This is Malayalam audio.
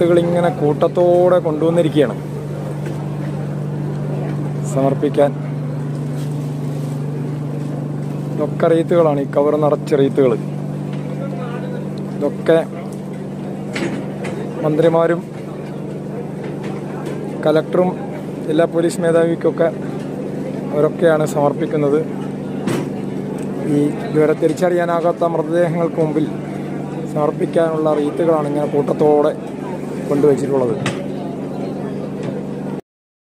റീത്തുകൾ ഇങ്ങനെ കൂട്ടത്തോടെ കൊണ്ടുവന്നിരിക്കുകയാണ് സമർപ്പിക്കാൻ. ഇതൊക്കെ റീത്തുകളാണ്, ഈ കവർ നിറച്ച റീത്തുകൾ. ഇതൊക്കെ മന്ത്രിമാരും കലക്ടറും ജില്ലാ പോലീസ് മേധാവിക്കൊക്കെ അവരൊക്കെയാണ് സമർപ്പിക്കുന്നത്. ഈ ഇതുവരെ തിരിച്ചറിയാനാകാത്ത മൃതദേഹങ്ങൾക്ക് മുമ്പിൽ സമർപ്പിക്കാനുള്ള റീത്തുകളാണ് ഇങ്ങനെ കൂട്ടത്തോടെ കൊണ്ടുവച്ചിട്ടുള്ളത്.